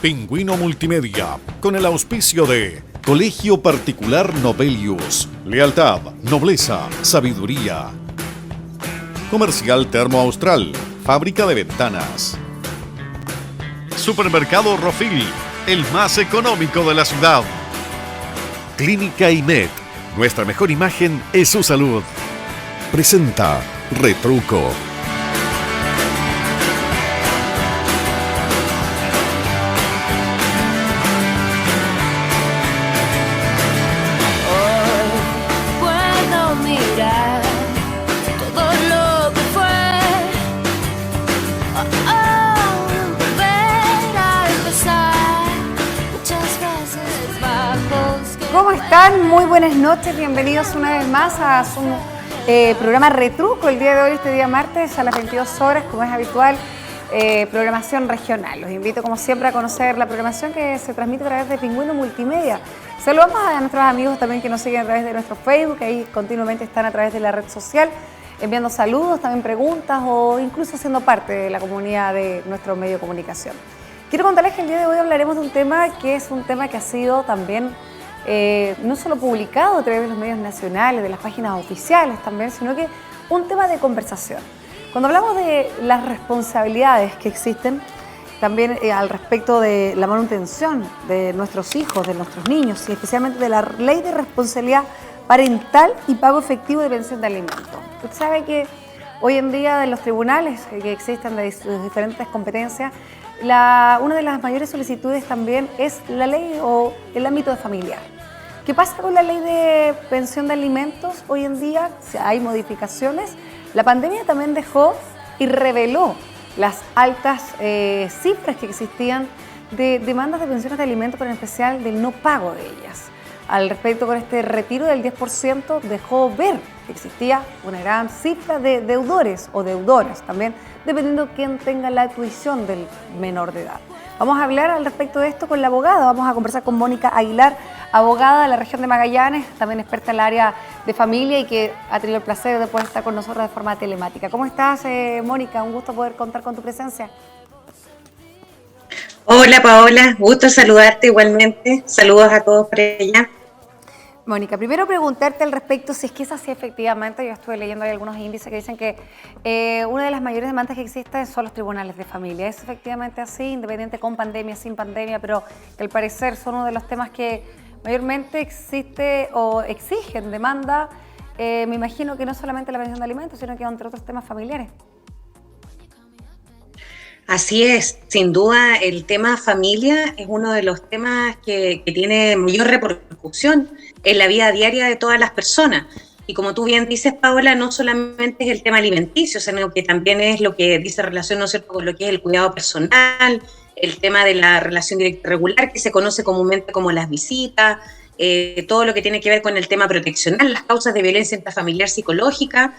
Pingüino Multimedia, con el auspicio de Colegio Particular Novelius, lealtad, nobleza, sabiduría. Comercial Termo Austral, fábrica de ventanas. Supermercado Rofil, el más económico de la ciudad. Clínica IMED, nuestra mejor imagen es su salud. Presenta Retruco. ¿Cómo están? Muy buenas noches, bienvenidos una vez más a su programa Retruco. El día de hoy, este día martes, a las 22 horas, como es habitual, programación regional. Los invito, como siempre, a conocer la programación que se transmite a través de Pingüino Multimedia. Saludamos a nuestros amigos también que nos siguen a través de nuestro Facebook, que ahí continuamente están a través de la red social, enviando saludos, también preguntas o incluso siendo parte de la comunidad de nuestro medio de comunicación. Quiero contarles que el día de hoy hablaremos de un tema que es un tema que ha sido también no solo publicado a través de los medios nacionales, de las páginas oficiales también, sino que un tema de conversación. Cuando hablamos de las responsabilidades que existen también al respecto de la manutención de nuestros hijos, de nuestros niños, y especialmente de la ley de responsabilidad parental y pago efectivo de pensión de alimentos. Usted sabe que hoy en día en los tribunales que existen de diferentes competencias, una de las mayores solicitudes también es la ley o el ámbito familiar. ¿Qué pasa con la ley de pensión de alimentos hoy en día? Hay modificaciones. La pandemia también dejó y reveló las altas cifras que existían de demandas de pensiones de alimentos, pero en especial del no pago de ellas. Al respecto, con este retiro del 10%, dejó ver que existía una gran cifra de deudores o deudoras también, dependiendo de quién tenga la tuición del menor de edad. Vamos a hablar al respecto de esto con la abogada. Vamos a conversar con Mónica Aguilar, abogada de la región de Magallanes, también experta en el área de familia y que ha tenido el placer de poder estar con nosotros de forma telemática. ¿Cómo estás, Mónica? Un gusto poder contar con tu presencia. Hola, Paola. Gusto saludarte igualmente. Saludos a todos por allá. Mónica, primero preguntarte al respecto si es que es así efectivamente. Yo estuve leyendo ahí algunos índices que dicen que una de las mayores demandas que existen son los tribunales de familia. ¿Es efectivamente así, independiente con pandemia, sin pandemia, pero que al parecer son uno de los temas que mayormente existe o exigen demanda? Me imagino que no solamente la pensión de alimentos, sino que entre otros temas familiares. Así es, sin duda el tema familia es uno de los temas que tiene mayor repercusión en la vida diaria de todas las personas. Y como tú bien dices, Paola, no solamente es el tema alimenticio, sino que también es lo que dice relación, ¿no es cierto?, con lo que es el cuidado personal, el tema de la relación directa regular, que se conoce comúnmente como las visitas, todo lo que tiene que ver con el tema proteccional, las causas de violencia intrafamiliar psicológica,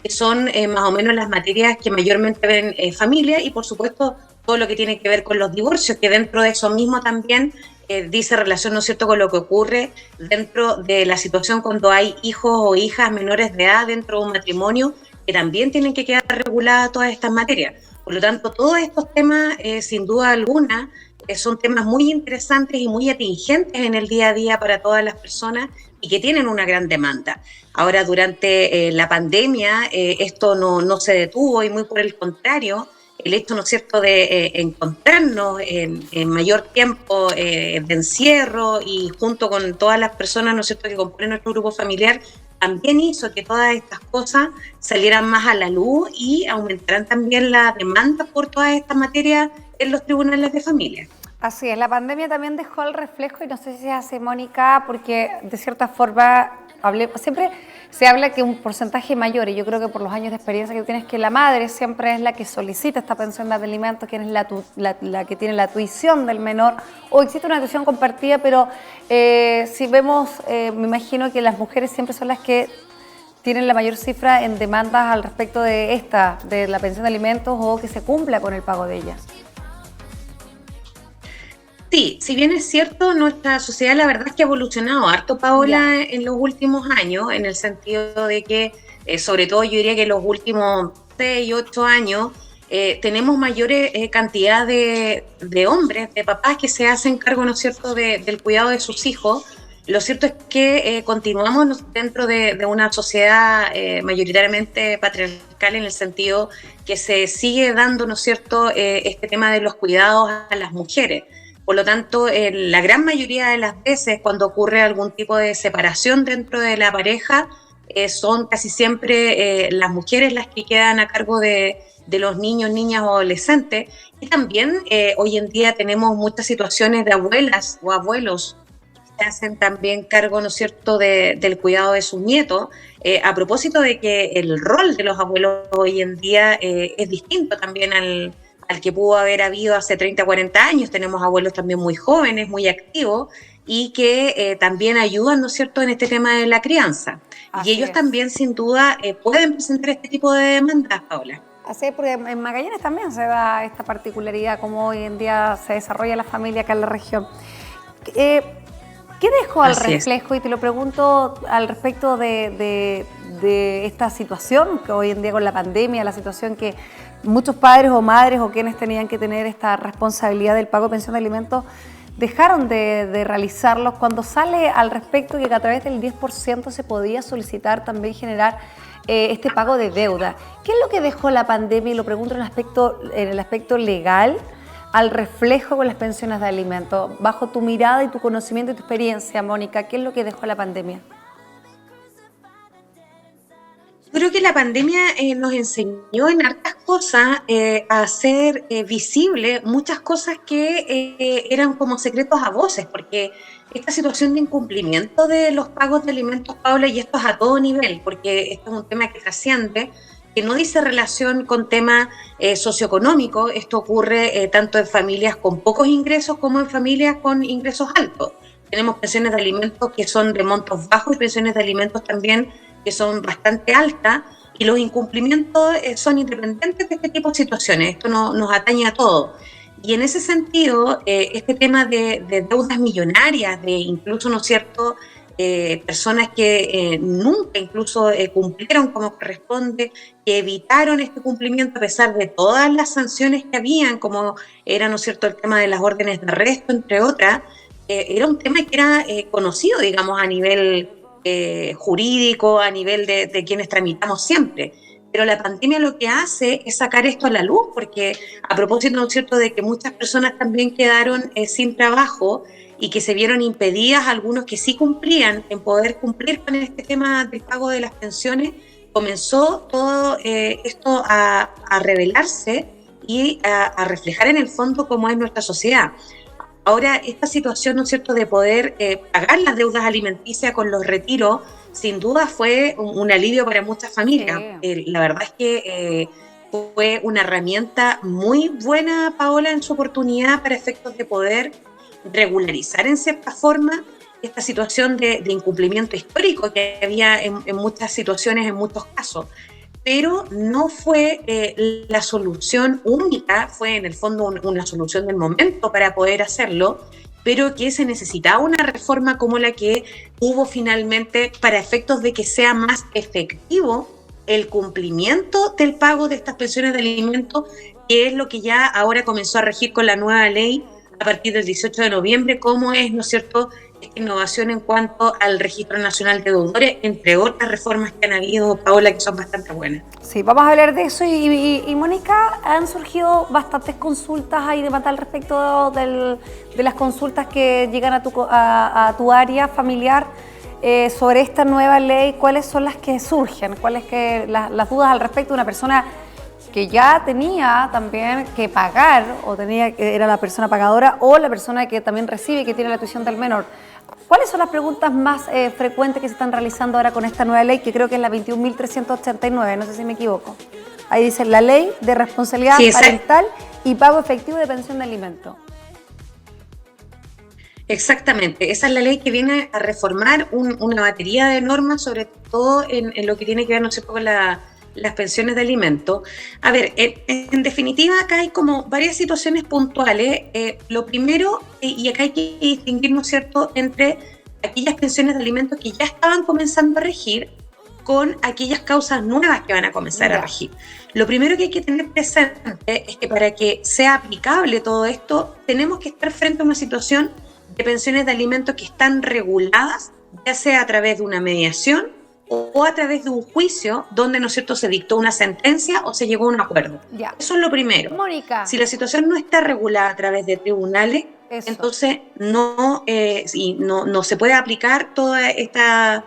que son más o menos las materias que mayormente ven familia, y por supuesto todo lo que tiene que ver con los divorcios, que dentro de eso mismo también dice relación, ¿no es cierto?, con lo que ocurre dentro de la situación cuando hay hijos o hijas menores de edad dentro de un matrimonio, que también tienen que quedar reguladas todas estas materias. Por lo tanto, todos estos temas, sin duda alguna, son temas muy interesantes y muy atingentes en el día a día para todas las personas y que tienen una gran demanda. Ahora, durante la pandemia, esto no se detuvo, y muy por el contrario, el hecho, ¿no es cierto?, de encontrarnos en mayor tiempo de encierro y junto con todas las personas, ¿no es cierto?, que componen nuestro grupo familiar, también hizo que todas estas cosas salieran más a la luz y aumentaran también la demanda por todas estas materias en los tribunales de familia. Así es, la pandemia también dejó el reflejo, y no sé si se hace, Mónica, porque de cierta forma siempre se habla que un porcentaje mayor, y yo creo que por los años de experiencia que tienes, que la madre siempre es la que solicita esta pensión de alimentos, quien es la que tiene la tuición del menor, o existe una tuición compartida, pero si vemos, me imagino que las mujeres siempre son las que tienen la mayor cifra en demandas al respecto de la pensión de alimentos, o que se cumpla con el pago de ellas. Sí, si bien es cierto, nuestra sociedad la verdad es que ha evolucionado harto, Paola, en los últimos años, en el sentido de que, sobre todo yo diría que los últimos 6, 8 años, tenemos mayores cantidad de hombres, de papás que se hacen cargo, ¿no es cierto?, del cuidado de sus hijos. Lo cierto es que continuamos dentro de una sociedad mayoritariamente patriarcal, en el sentido que se sigue dando, ¿no es cierto?, este tema de los cuidados a las mujeres. Por lo tanto, la gran mayoría de las veces cuando ocurre algún tipo de separación dentro de la pareja, son casi siempre las mujeres las que quedan a cargo de los niños, niñas o adolescentes. Y también hoy en día tenemos muchas situaciones de abuelas o abuelos que hacen también cargo, ¿no es cierto?, del cuidado de sus nietos, a propósito de que el rol de los abuelos hoy en día es distinto también al que pudo haber habido hace 30, 40 años. Tenemos abuelos también muy jóvenes, muy activos, y que también ayudan, ¿no es cierto?, en este tema de la crianza. Así y ellos es. También, sin duda, pueden presentar este tipo de demandas, Paola. Así es, porque en Magallanes también se da esta particularidad, como hoy en día se desarrolla la familia acá en la región. ¿Qué dejó al reflejo? Y te lo pregunto al respecto de esta situación que hoy en día con la pandemia, la situación que muchos padres o madres o quienes tenían que tener esta responsabilidad del pago de pensión de alimentos dejaron de realizarlos, cuando sale al respecto que a través del 10% se podía solicitar también generar este pago de deuda. ¿Qué es lo que dejó la pandemia? Y lo pregunto en el aspecto legal, al reflejo con las pensiones de alimentos. Bajo tu mirada y tu conocimiento y tu experiencia, Mónica, ¿qué es lo que dejó la pandemia? Creo que la pandemia nos enseñó en hartas cosas a hacer visible muchas cosas que eran como secretos a voces, porque esta situación de incumplimiento de los pagos de alimentos, Paula, y esto es a todo nivel, porque esto es un tema que trasciende, que no dice relación con temas socioeconómicos. Esto ocurre tanto en familias con pocos ingresos como en familias con ingresos altos. Tenemos pensiones de alimentos que son de montos bajos y pensiones de alimentos también que son bastante altas, y los incumplimientos son independientes de este tipo de situaciones. Esto nos atañe a todos. Y en ese sentido, este tema de deudas millonarias, de incluso, ¿no es cierto?, personas que nunca incluso cumplieron como corresponde, que evitaron este cumplimiento a pesar de todas las sanciones que habían, como era, ¿no es cierto?, el tema de las órdenes de arresto, entre otras. Era un tema que era conocido, digamos, a nivel jurídico, a nivel de quienes tramitamos siempre. Pero la pandemia lo que hace es sacar esto a la luz, porque a propósito, ¿no es cierto?, de que muchas personas también quedaron sin trabajo y que se vieron impedidas, algunos que sí cumplían, en poder cumplir con este tema del pago de las pensiones, comenzó todo esto a revelarse y a reflejar en el fondo cómo es nuestra sociedad. Ahora, esta situación, ¿no es cierto?, de poder pagar las deudas alimenticias con los retiros, sin duda fue un alivio para muchas familias. Sí. La verdad es que fue una herramienta muy buena, Paola, en su oportunidad, para efectos de poder regularizar en cierta forma esta situación de incumplimiento histórico que había en muchas situaciones, en muchos casos. Pero no fue la solución única, fue en el fondo una solución del momento para poder hacerlo, pero que se necesitaba una reforma como la que hubo finalmente para efectos de que sea más efectivo el cumplimiento del pago de estas pensiones de alimentos, que es lo que ya ahora comenzó a regir con la nueva ley a partir del 18 de noviembre, como es, ¿no es cierto?, esta innovación en cuanto al Registro Nacional de Deudores, entre otras reformas que han habido, Paola, que son bastante buenas. Sí, vamos a hablar de eso. Y Mónica, han surgido bastantes consultas ahí de Mata al respecto de las consultas que llegan a tu área familiar sobre esta nueva ley. ¿Cuáles son las que surgen? ¿Cuáles que las dudas al respecto de una persona que ya tenía también que pagar, o era la persona pagadora, o la persona que también recibe, que tiene la tuición del menor? ¿Cuáles son las preguntas más frecuentes que se están realizando ahora con esta nueva ley, que creo que es la 21.389, no sé si me equivoco? Ahí dice la ley de responsabilidad parental y pago efectivo de pensión de alimentos. Exactamente, esa es la ley que viene a reformar una batería de normas, sobre todo en lo que tiene que ver, no sé, con las pensiones de alimentos. A ver, en definitiva acá hay como varias situaciones puntuales. Lo primero, y acá hay que distinguir, ¿no es cierto?, entre aquellas pensiones de alimentos que ya estaban comenzando a regir con aquellas causas nuevas que van a comenzar a regir. Lo primero que hay que tener presente es que para que sea aplicable todo esto, tenemos que estar frente a una situación de pensiones de alimentos que están reguladas, ya sea a través de una mediación o a través de un juicio donde, ¿no es cierto?, se dictó una sentencia o se llegó a un acuerdo. Ya. Eso es lo primero. Mónica. Si la situación no está regulada a través de tribunales, entonces no se puede aplicar toda esta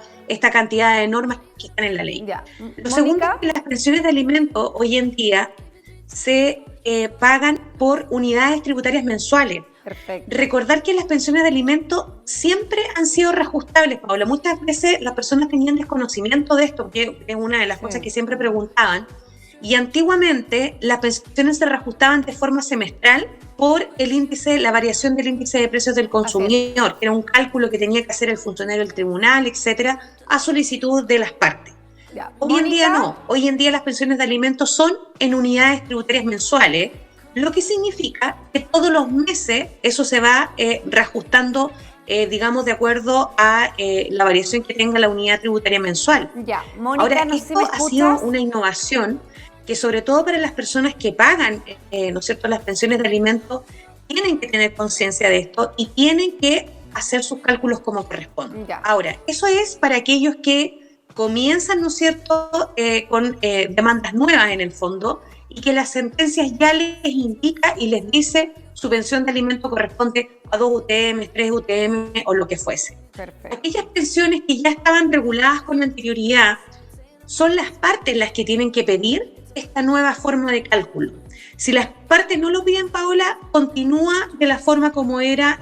cantidad de normas que están en la ley. Ya. Lo segundo es que las pensiones de alimentos hoy en día se pagan por unidades tributarias mensuales. Perfecto. Recordar que las pensiones de alimentos siempre han sido reajustables, Paola. Muchas veces las personas tenían desconocimiento de esto, que es una de las cosas que siempre preguntaban. Y antiguamente las pensiones se reajustaban de forma semestral por la variación del índice de precios del consumidor, que era un cálculo que tenía que hacer el funcionario del tribunal, etcétera, a solicitud de las partes. Ya. Hoy en día no. Hoy en día las pensiones de alimentos son en unidades tributarias mensuales, lo que significa que todos los meses eso se va reajustando, digamos, de acuerdo a la variación que tenga la unidad tributaria mensual. Ya. Mónica, ahora, no sé esto ha sido una innovación que, sobre todo para las personas que pagan, ¿no es cierto?, las pensiones de alimentos, tienen que tener conciencia de esto y tienen que hacer sus cálculos como corresponde. Ya. Ahora, eso es para aquellos que comienzan, ¿no es cierto?, con demandas nuevas en el fondo, y que las sentencias ya les indica y les dice su pensión de alimento corresponde a 2 UTM, 3 UTM o lo que fuese. Perfecto. Aquellas pensiones que ya estaban reguladas con anterioridad son las partes las que tienen que pedir esta nueva forma de cálculo. Si las partes no lo piden, Paola, continúa de la forma como era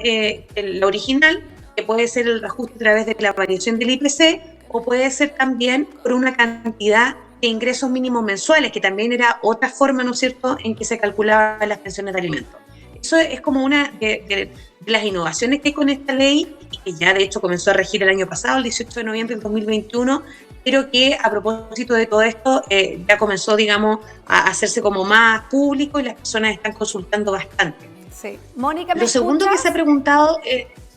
la original, que puede ser el reajuste a través de la variación del IPC, o puede ser también por una cantidad de ingresos mínimos mensuales, que también era otra forma, ¿no es cierto?, en que se calculaban las pensiones de alimentos. Eso es como una de las innovaciones que hay con esta ley, y que ya de hecho comenzó a regir el año pasado, el 18 de noviembre del 2021, pero que a propósito de todo esto ya comenzó, digamos, a hacerse como más público y las personas están consultando bastante. Sí. Mónica, ¿me Lo segundo que se ha preguntado,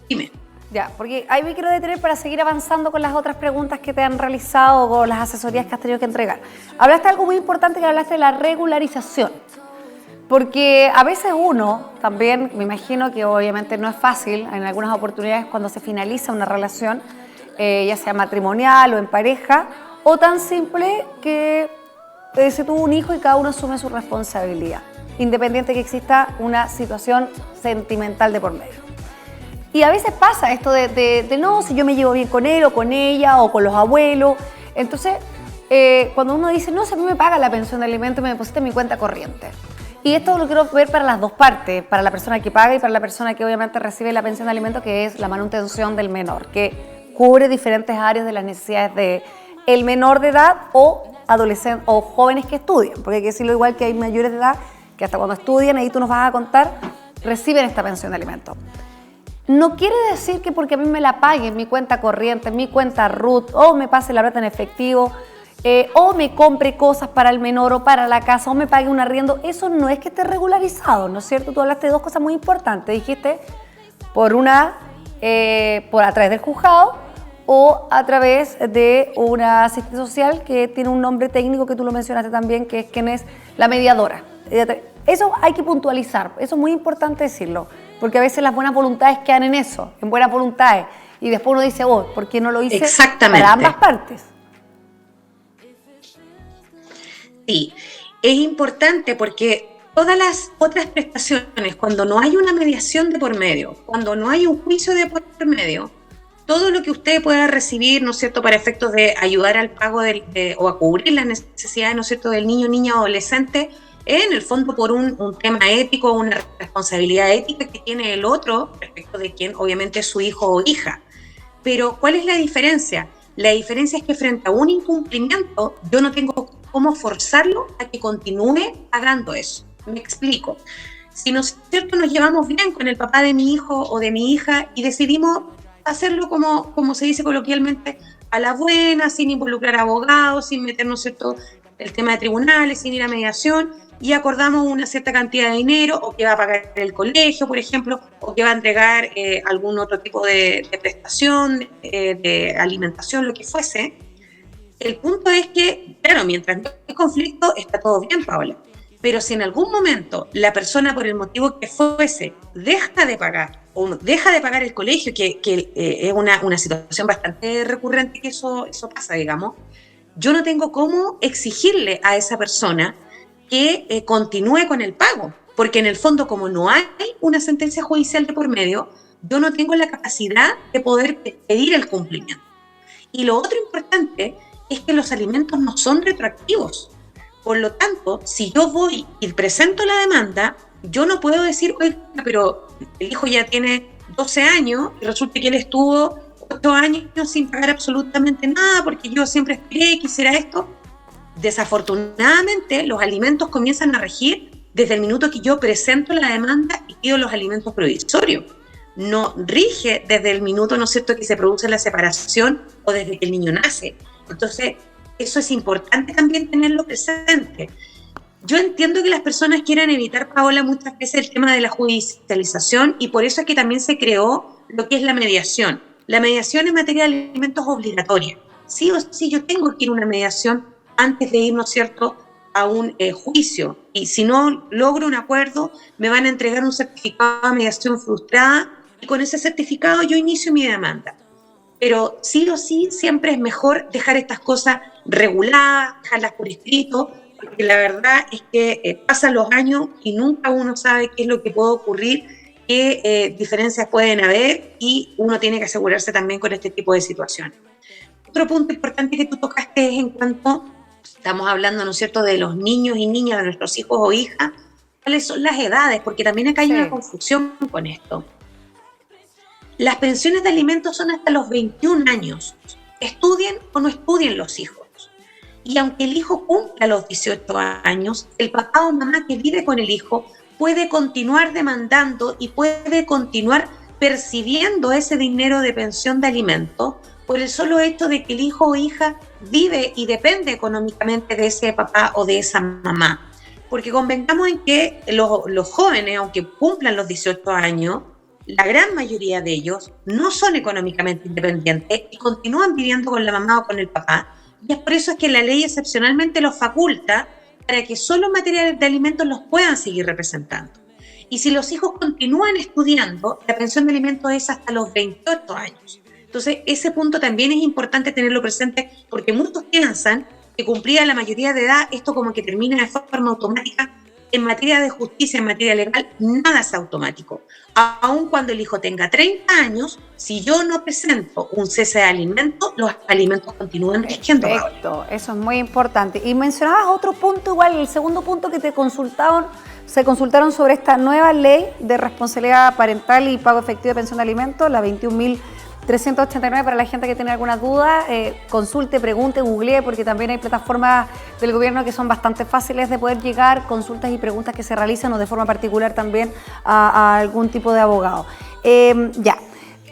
dime. Ya, porque ahí me quiero detener para seguir avanzando con las otras preguntas que te han realizado o con las asesorías que has tenido que entregar. Hablaste de algo muy importante, que hablaste de la regularización. Porque a veces uno también, me imagino que obviamente no es fácil, en algunas oportunidades cuando se finaliza una relación, ya sea matrimonial o en pareja, o tan simple que se tuvo un hijo y cada uno asume su responsabilidad, independiente que exista una situación sentimental de por medio. Y a veces pasa esto de no, si yo me llevo bien con él o con ella o con los abuelos. Entonces, cuando uno dice, no, si a mí me paga la pensión de alimento, me deposita en mi cuenta corriente. Y esto lo quiero ver para las dos partes, para la persona que paga y para la persona que obviamente recibe la pensión de alimento, que es la manutención del menor, que cubre diferentes áreas de las necesidades del menor de edad o adolescentes o jóvenes que estudian. Porque hay que decirlo igual, que hay mayores de edad que hasta cuando estudian, ahí tú nos vas a contar, reciben esta pensión de alimento. No quiere decir que porque a mí me la paguen mi cuenta corriente, mi cuenta RUT, o me pase la plata en efectivo, o me compre cosas para el menor o para la casa, o me pague un arriendo, eso no es que esté regularizado, ¿no es cierto? Tú hablaste de dos cosas muy importantes, dijiste por a través del juzgado o a través de una asistente social que tiene un nombre técnico que tú lo mencionaste también, que es quien es la mediadora. Eso hay que puntualizar, eso es muy importante decirlo, porque a veces las buenas voluntades quedan en eso, en buenas voluntades, y después uno dice, oh, ¿por qué no lo hice para ambas partes? Sí, es importante porque todas las otras prestaciones, cuando no hay una mediación de por medio, cuando no hay un juicio de por medio, todo lo que usted pueda recibir, ¿no es cierto?, para efectos de ayudar al pago o a cubrir las necesidades, ¿no es cierto?, del niño, niña o adolescente, en el fondo por un tema ético, una responsabilidad ética que tiene el otro respecto de quien obviamente es su hijo o hija. Pero ¿cuál es la diferencia? La diferencia es que frente a un incumplimiento yo no tengo cómo forzarlo a que continúe pagando eso. Me explico. Si ¿no es cierto?, nos llevamos bien con el papá de mi hijo o de mi hija y decidimos hacerlo como se dice coloquialmente, a la buena, sin involucrar a abogados, sin meternos, ¿cierto?, el tema de tribunales, sin ir a mediación, y acordamos una cierta cantidad de dinero, o que va a pagar el colegio, por ejemplo, o que va a entregar algún otro tipo de prestación, de alimentación, lo que fuese. El punto es que, claro, mientras no hay conflicto, está todo bien, Paola. Pero si en algún momento la persona, por el motivo que fuese, deja de pagar o deja de pagar el colegio, que es una situación bastante recurrente que eso pasa, digamos, yo no tengo cómo exigirle a esa persona que continúe con el pago, porque en el fondo, como no hay una sentencia judicial de por medio, yo no tengo la capacidad de poder pedir el cumplimiento. Y lo otro importante es que los alimentos no son retroactivos. Por lo tanto, si yo voy y presento la demanda, yo no puedo decir, oiga, pero el hijo ya tiene 12 años y resulta que él estuvo 8 años sin pagar absolutamente nada porque yo siempre esperé que hiciera esto. Desafortunadamente, los alimentos comienzan a regir desde el minuto que yo presento la demanda y pido los alimentos provisorios. No rige desde el minuto, ¿no es cierto?, que se produce la separación o desde que el niño nace. Entonces, eso es importante también tenerlo presente. Yo entiendo que las personas quieran evitar, Paola, muchas veces el tema de la judicialización y por eso es que también se creó lo que es la mediación. La mediación en materia de alimentos es obligatoria. Sí o sí, yo tengo que ir a una mediación antes de ir, ¿no es cierto?, a un juicio. Y si no logro un acuerdo, me van a entregar un certificado de mediación frustrada y con ese certificado yo inicio mi demanda. Pero sí o sí, siempre es mejor dejar estas cosas reguladas, dejarlas por escrito, porque la verdad es que pasan los años y nunca uno sabe qué es lo que puede ocurrir, qué diferencias pueden haber y uno tiene que asegurarse también con este tipo de situaciones. Otro punto importante que tú tocaste es en cuanto, estamos hablando, ¿no es cierto?, de los niños y niñas, de nuestros hijos o hijas, cuáles son las edades, porque también acá hay una confusión con esto. Las pensiones de alimentos son hasta los 21 años, estudien o no estudien los hijos. Y aunque el hijo cumpla los 18 años, el papá o mamá que vive con el hijo puede continuar demandando y puede continuar percibiendo ese dinero de pensión de alimentos por el solo hecho de que el hijo o hija vive y depende económicamente de ese papá o de esa mamá. Porque convengamos en que los jóvenes, aunque cumplan los 18 años, la gran mayoría de ellos no son económicamente independientes y continúan viviendo con la mamá o con el papá. Y es por eso es que la ley excepcionalmente los faculta para que solo materiales de alimentos los puedan seguir representando. Y si los hijos continúan estudiando, la pensión de alimentos es hasta los 28 años. Entonces, ese punto también es importante tenerlo presente porque muchos piensan que cumplida la mayoría de edad, esto como que termina de forma automática. En materia de justicia, en materia legal, nada es automático. Aun cuando el hijo tenga 30 años, si yo no presento un cese de alimentos, los alimentos continúan rigiendo. Perfecto, eso es muy importante. Y mencionabas otro punto igual, el segundo punto que se consultaron sobre esta nueva ley de responsabilidad parental y pago efectivo de pensión de alimentos, la 21.389, para la gente que tiene alguna duda, consulte, pregunte, googlee, porque también hay plataformas del gobierno que son bastante fáciles de poder llegar, consultas y preguntas que se realizan o de forma particular también a algún tipo de abogado. Ya.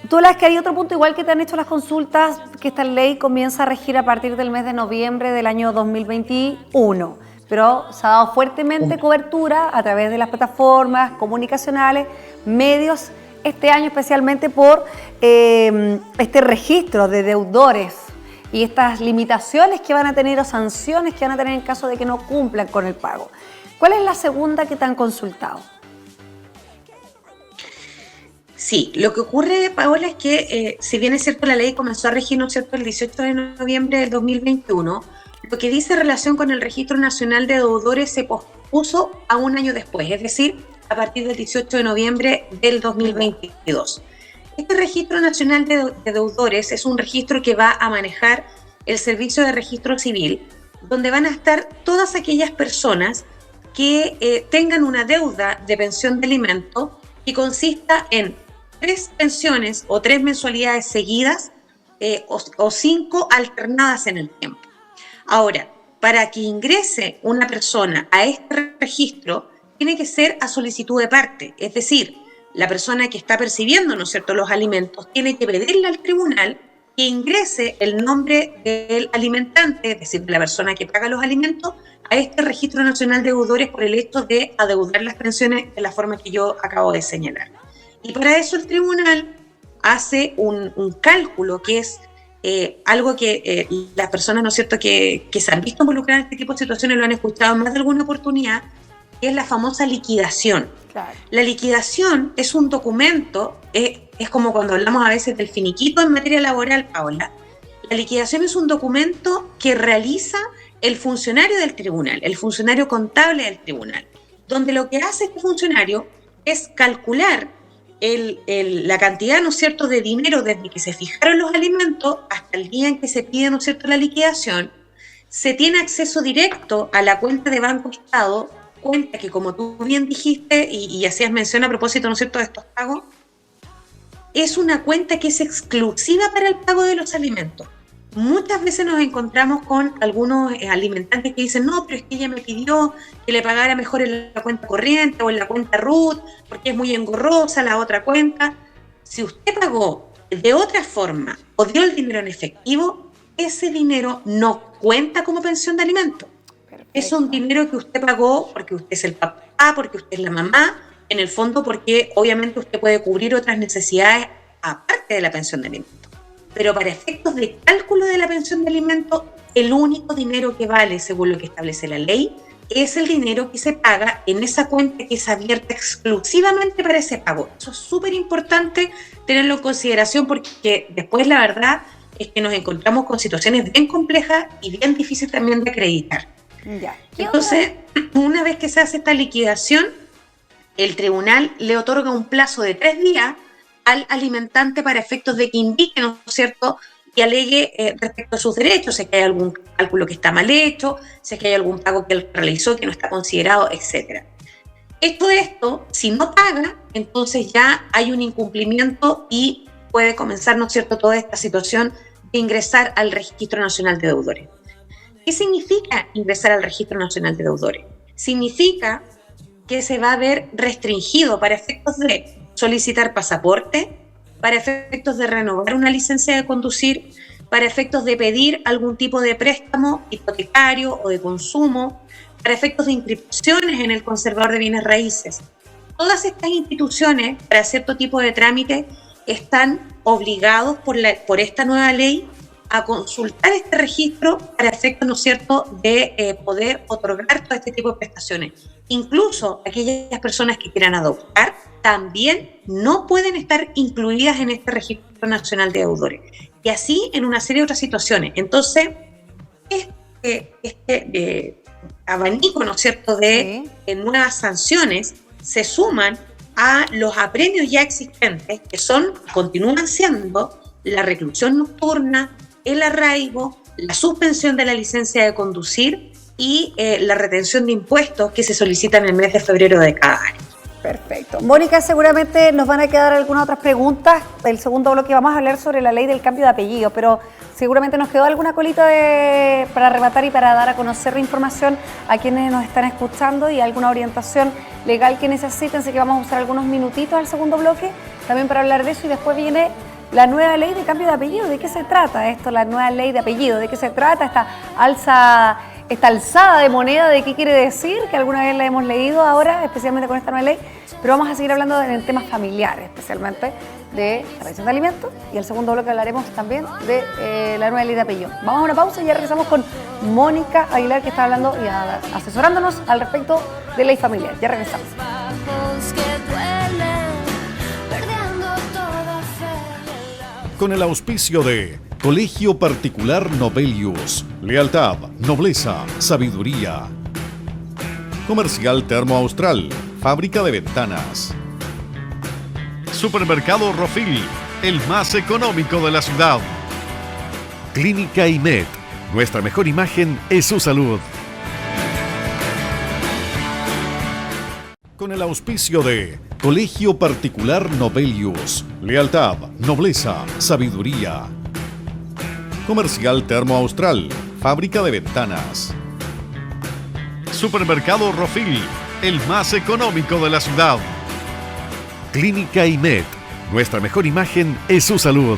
Tú hablas que hay otro punto, igual que te han hecho las consultas, que esta ley comienza a regir a partir del mes de noviembre del año 2021, pero se ha dado fuertemente cobertura a través de las plataformas comunicacionales, medios, este año especialmente por este registro de deudores y estas limitaciones que van a tener o sanciones que van a tener en caso de que no cumplan con el pago. ¿Cuál es la segunda que te han consultado? Sí, lo que ocurre, Paola, es que si bien es cierto la ley comenzó a regir, ¿no es cierto?, el 18 de noviembre del 2021, lo que dice en relación con el Registro Nacional de Deudores se pospuso a un año después, es decir, a partir del 18 de noviembre del 2022. Este Registro Nacional de Deudores es un registro que va a manejar el Servicio de Registro Civil, donde van a estar todas aquellas personas que tengan una deuda de pensión de alimento que consista en 3 pensiones o 3 mensualidades seguidas o 5 alternadas en el tiempo. Ahora, para que ingrese una persona a este registro, tiene que ser a solicitud de parte, es decir, la persona que está percibiendo, ¿no es cierto?, los alimentos, tiene que pedirle al tribunal que ingrese el nombre del alimentante, es decir, de la persona que paga los alimentos, a este Registro Nacional de Deudores por el hecho de adeudar las pensiones de la forma que yo acabo de señalar. Y para eso el tribunal hace un cálculo que es algo que las personas, ¿no es cierto?, que se han visto involucradas en este tipo de situaciones lo han escuchado en más de alguna oportunidad, que es la famosa liquidación. Claro. La liquidación es un documento, es como cuando hablamos a veces del finiquito en materia laboral, Paola. La liquidación es un documento que realiza el funcionario del tribunal, el funcionario contable del tribunal, donde lo que hace este funcionario es calcular la cantidad, ¿no es cierto?, de dinero desde que se fijaron los alimentos hasta el día en que se pide, ¿no es cierto?, la liquidación. Se tiene acceso directo a la cuenta de Banco Estado, cuenta que, como tú bien dijiste y hacías mención a propósito, ¿no es cierto?, de estos pagos, es una cuenta que es exclusiva para el pago de los alimentos. Muchas veces nos encontramos con algunos alimentantes que dicen, no, pero es que ella me pidió que le pagara mejor en la cuenta corriente o en la cuenta RUT, porque es muy engorrosa la otra cuenta. Si usted pagó de otra forma o dio el dinero en efectivo, ese dinero no cuenta como pensión de alimentos. Perfecto. Es un dinero que usted pagó porque usted es el papá, porque usted es la mamá, en el fondo porque obviamente usted puede cubrir otras necesidades aparte de la pensión de alimentos. Pero para efectos de cálculo de la pensión de alimentos, el único dinero que vale, según lo que establece la ley, es el dinero que se paga en esa cuenta que es abierta exclusivamente para ese pago. Eso es súper importante tenerlo en consideración porque después la verdad es que nos encontramos con situaciones bien complejas y bien difíciles también de acreditar. Ya. Entonces, una vez que se hace esta liquidación, el tribunal le otorga un plazo de 3 días al alimentante para efectos de que indique, ¿no es cierto?, y alegue respecto a sus derechos, si es que hay algún cálculo que está mal hecho, si es que hay algún pago que él realizó que no está considerado, etc. Esto, si no paga, entonces ya hay un incumplimiento y puede comenzar, ¿no es cierto?, toda esta situación de ingresar al Registro Nacional de Deudores. ¿Qué significa ingresar al Registro Nacional de Deudores? Significa que se va a ver restringido para efectos de solicitar pasaporte, para efectos de renovar una licencia de conducir, para efectos de pedir algún tipo de préstamo hipotecario o de consumo, para efectos de inscripciones en el conservador de bienes raíces. Todas estas instituciones, para cierto tipo de trámite, están obligados por esta nueva ley a consultar este registro para efectos, ¿no es cierto?, de poder otorgar todo este tipo de prestaciones. Incluso aquellas personas que quieran adoptar también no pueden estar incluidas en este Registro Nacional de Deudores. Y así en una serie de otras situaciones. Entonces, este abanico, ¿no es cierto?, de nuevas sanciones se suman a los apremios ya existentes, que continúan siendo la reclusión nocturna, el arraigo, la suspensión de la licencia de conducir y la retención de impuestos que se solicitan en el mes de febrero de cada año. Perfecto. Mónica, seguramente nos van a quedar algunas otras preguntas. El segundo bloque vamos a hablar sobre la ley del cambio de apellido, pero seguramente nos quedó alguna colita para rematar y para dar a conocer la información a quienes nos están escuchando y alguna orientación legal que necesiten. Así que vamos a usar algunos minutitos al segundo bloque también para hablar de eso y después viene la nueva ley de cambio de apellido. ¿De qué se trata esto, la nueva ley de apellido? ¿De qué se trata esta alzada de moneda? ¿De qué quiere decir? Que alguna vez la hemos leído ahora, especialmente con esta nueva ley, pero vamos a seguir hablando en temas familiares, especialmente de la pensión de alimentos, y el segundo bloque hablaremos también de la nueva ley de apellido. Vamos a una pausa y ya regresamos con Mónica Aguilar, que está hablando y asesorándonos al respecto de ley familiar. Ya regresamos. Con el auspicio de Colegio Particular Novelius, lealtad, nobleza, sabiduría. Comercial Termo Austral, fábrica de ventanas. Supermercado Rofil, el más económico de la ciudad. Clínica IMED, nuestra mejor imagen es su salud. Con el auspicio de Colegio Particular Novelius, lealtad, nobleza, sabiduría. Comercial Termo Austral, fábrica de ventanas. Supermercado Rofil, el más económico de la ciudad. Clínica IMED, nuestra mejor imagen es su salud.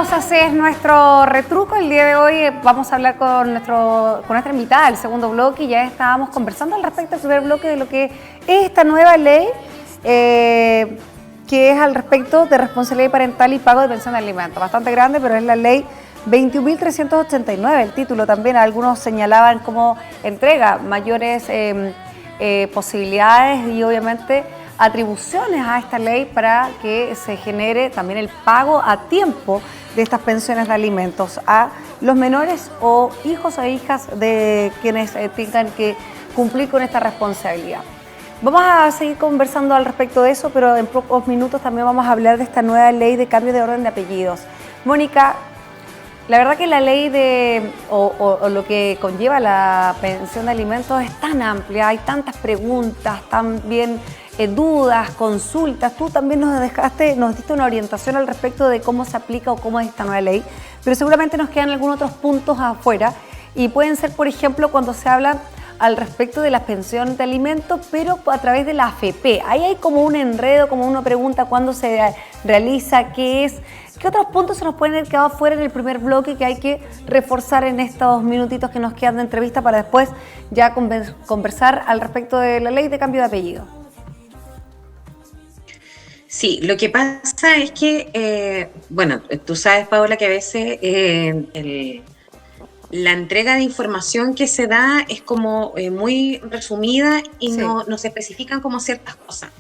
Continuamos, así es nuestro retruco. El día de hoy vamos a hablar con nuestra invitada del segundo bloque. Ya estábamos conversando al respecto del primer bloque de lo que es esta nueva ley que es al respecto de responsabilidad parental y pago de pensión de alimentos. Bastante grande, pero es la ley 21.389, el título también. Algunos señalaban cómo entrega mayores posibilidades y obviamente atribuciones a esta ley para que se genere también el pago a tiempo de estas pensiones de alimentos a los menores o hijos o hijas de quienes tengan que cumplir con esta responsabilidad. Vamos a seguir conversando al respecto de eso, pero en pocos minutos también vamos a hablar de esta nueva ley de cambio de orden de apellidos. Mónica, la verdad que la ley o lo que conlleva la pensión de alimentos es tan amplia, hay tantas preguntas, también dudas, consultas. Tú también nos diste una orientación al respecto de cómo se aplica o cómo es esta nueva ley, pero seguramente nos quedan algunos otros puntos afuera y pueden ser, por ejemplo, cuando se habla al respecto de la pensión de alimentos, pero a través de la AFP. Ahí hay como un enredo, como una pregunta, ¿cuándo se realiza? ¿Qué es? ¿Qué otros puntos se nos pueden haber quedado fuera en el primer bloque que hay que reforzar en estos minutitos que nos quedan de entrevista para después ya conversar al respecto de la ley de cambio de apellido? Sí, lo que pasa es que, bueno, tú sabes, Paola, que a veces la entrega de información que se da es como muy resumida y sí, no se especifican como ciertas cosas.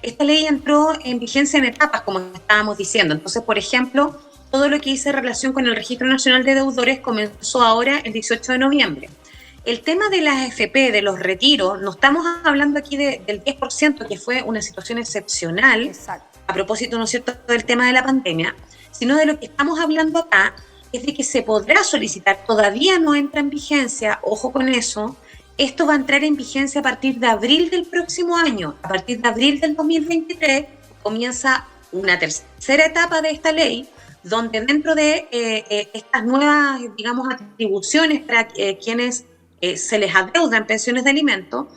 Esta ley entró en vigencia en etapas, como estábamos diciendo. Entonces, por ejemplo, todo lo que hice en relación con el Registro Nacional de Deudores comenzó ahora el 18 de noviembre. El tema de las AFP, de los retiros, no estamos hablando aquí del 10%, que fue una situación excepcional. Exacto. A propósito, ¿no es cierto?, del tema de la pandemia, sino de lo que estamos hablando acá es de que se podrá solicitar, todavía no entra en vigencia, ojo con eso, esto va a entrar en vigencia a partir de abril del próximo año. A partir de abril del 2023 comienza una tercera etapa de esta ley, donde dentro de estas nuevas, digamos, atribuciones para quienes se les adeudan pensiones de alimentos,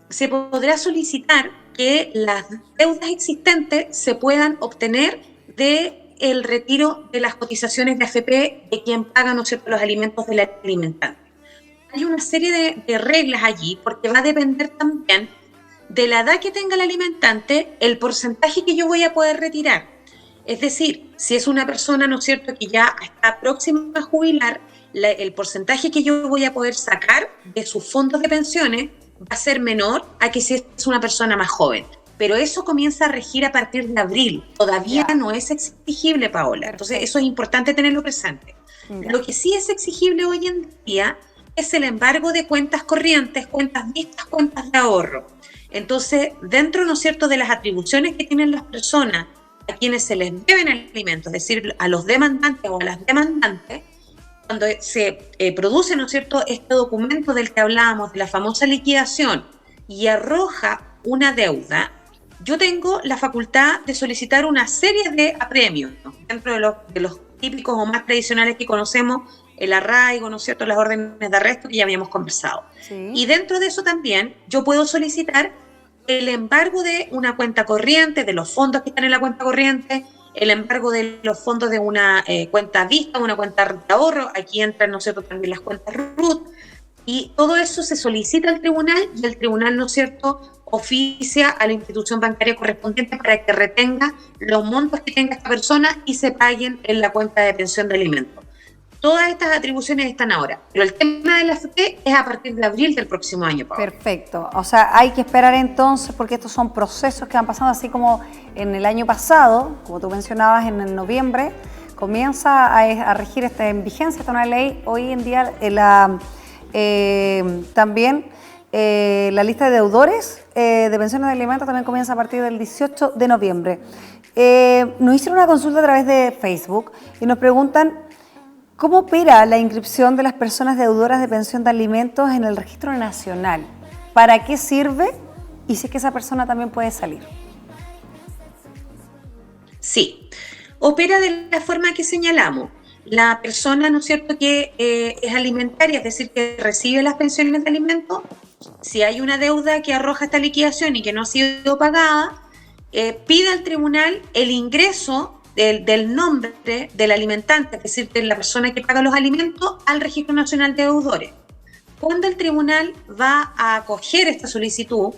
se podrá solicitar que las deudas existentes se puedan obtener del retiro de las cotizaciones de AFP de quien paga, ¿no es cierto?, los alimentos del alimentante. Hay una serie de reglas allí, porque va a depender también de la edad que tenga el alimentante, el porcentaje que yo voy a poder retirar. Es decir, si es una persona, ¿no es cierto?, que ya está próxima a jubilar, el porcentaje que yo voy a poder sacar de sus fondos de pensiones va a ser menor a que si es una persona más joven. Pero eso comienza a regir a partir de abril. Todavía no es exigible, Paola. Entonces, eso es importante tenerlo presente. Lo que sí es exigible hoy en día es el embargo de cuentas corrientes, cuentas vistas, cuentas de ahorro. Entonces, dentro, ¿no es cierto?, de las atribuciones que tienen las personas a quienes se les deben alimentos, es decir, a los demandantes o a las demandantes, cuando se produce, ¿no es cierto?, este documento del que hablábamos, de la famosa liquidación, y arroja una deuda, yo tengo la facultad de solicitar una serie de apremios, ¿no?, dentro de los típicos o más tradicionales que conocemos, el arraigo, ¿no es cierto?, las órdenes de arresto que ya habíamos conversado. Sí. Y dentro de eso también yo puedo solicitar el embargo de una cuenta corriente, de los fondos que están en la cuenta corriente, el embargo de los fondos de una cuenta vista, una cuenta de ahorro. Aquí entran, ¿no es cierto?, también las cuentas RUT, y todo eso se solicita al tribunal y el tribunal, ¿no es cierto?, oficia a la institución bancaria correspondiente para que retenga los montos que tenga esta persona y se paguen en la cuenta de pensión de alimentos. Todas estas atribuciones están ahora, pero el tema de la AFP es a partir de abril del próximo año, Paola. Perfecto. O sea, hay que esperar entonces, porque estos son procesos que van pasando, así como en el año pasado, como tú mencionabas, en el noviembre, comienza a regir en vigencia esta nueva ley. Hoy en día también la lista de deudores de pensiones de alimentos también comienza a partir del 18 de noviembre. Nos hicieron una consulta a través de Facebook y nos preguntan: ¿cómo opera la inscripción de las personas deudoras de pensión de alimentos en el Registro Nacional? ¿Para qué sirve? Y si es que esa persona también puede salir. Sí, opera de la forma que señalamos. La persona, ¿no es cierto?, que es alimentaria, es decir, que recibe las pensiones de alimentos, si hay una deuda que arroja esta liquidación y que no ha sido pagada, pide al tribunal el ingreso del nombre del alimentante, es decir, de la persona que paga los alimentos, al Registro Nacional de Deudores. Cuando el tribunal va a acoger esta solicitud,